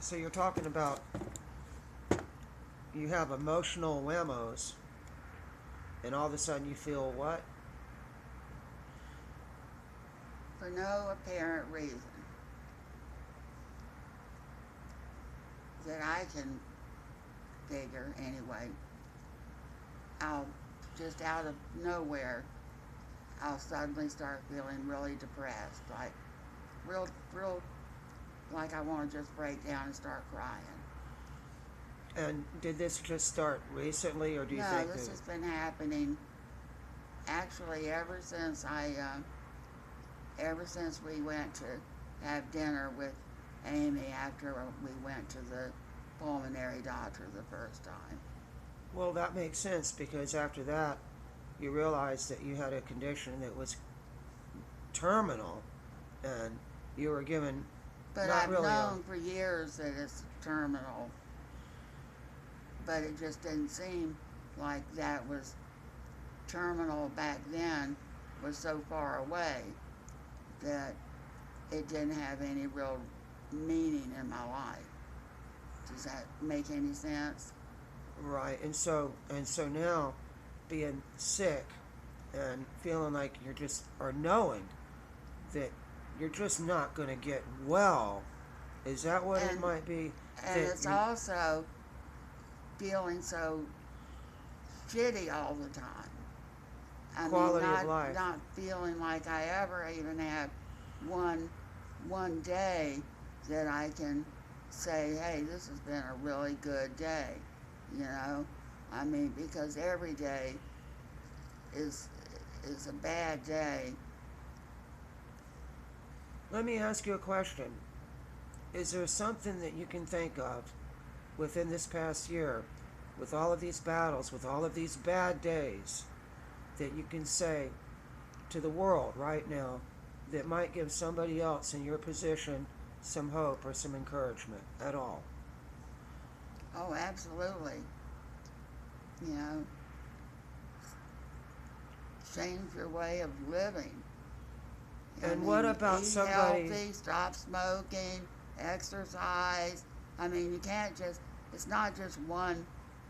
So you're talking about you have emotional whammies, and all of a sudden you feel what? For no apparent reason that I can figure anyway. I'll just out of nowhere, I'll suddenly start feeling really depressed, like real, like I want to just break down and start crying. And did this just start recently, or do you No, think this that? has been happening actually ever since we went to have dinner with Amy after we went to the pulmonary doctor the first time. Well, that makes sense because after that, you realized that you had a condition that was terminal, and you were given But not I've really a. known for years that it's terminal, but it just didn't seem like that was terminal back then, was so far away that it didn't have any real meaning in my life. Does that make any sense? Right, and so now, being sick and feeling like you're just, or knowing that you're just not going to get well, is that what it And might be? and That it's you also feeling so shitty all the time. I mean, quality of not life. not feeling like I ever even had one one day that I can say, hey, this has been a really good day. You know, I mean, because every day is is a bad day. Let me ask you a question. Is there something that you can think of within this past year, with all of these battles, with all of these bad days, that you can say to the world right now that might give somebody else in your position some hope or some encouragement at all? Oh, absolutely. You know, change your way of living. I And what mean, about eat somebody? healthy, stop smoking, exercise. I mean, you can't just, it's not just one.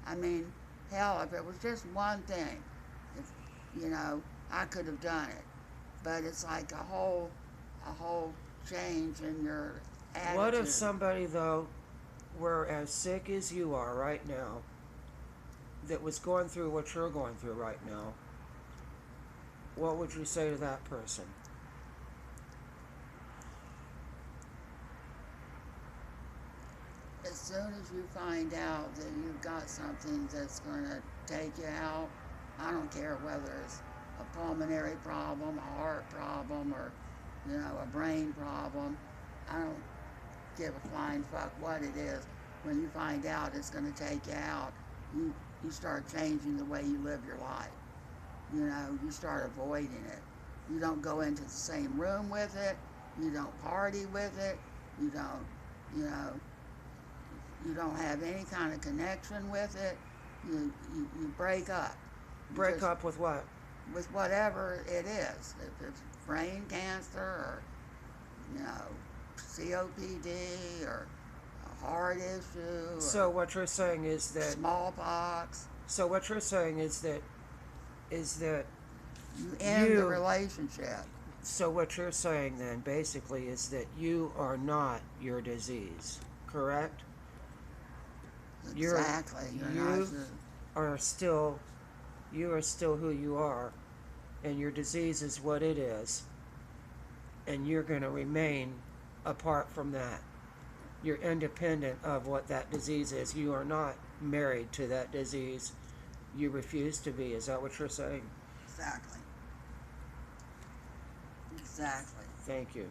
I mean, hell, if it was just one thing, if, you know, I could have done it. But it's like a whole change in your What if attitude. somebody, though, were as sick as you are right now, that was going through what you're going through right now? What would you say to that person? As soon as you find out that you've got something that's going to take you out, I don't care whether it's a pulmonary problem, a heart problem, or, you know, a brain problem. I don't give a flying fuck what it is. When you find out it's going to take you out, you, you start changing the way you live your life. You know, you start avoiding it. You don't go into the same room with it. You don't party with it. You don't, you know, you don't have any kind of connection with it. You break up. You Break just, up with what? with whatever it is. If it's brain cancer or, you know, COPD or a heart issue So or what you're saying is that. smallpox, So what you're saying is that you end the you. relationship. So what you're saying then basically is that you are not your disease, correct? You're Exactly. You're not you are still you are still who you are, and your disease is what it is, and you're going to remain apart from that. You're independent of what that disease is. You are not married to that disease. You refuse to be. Is that what you're saying? exactly. Exactly. Thank you.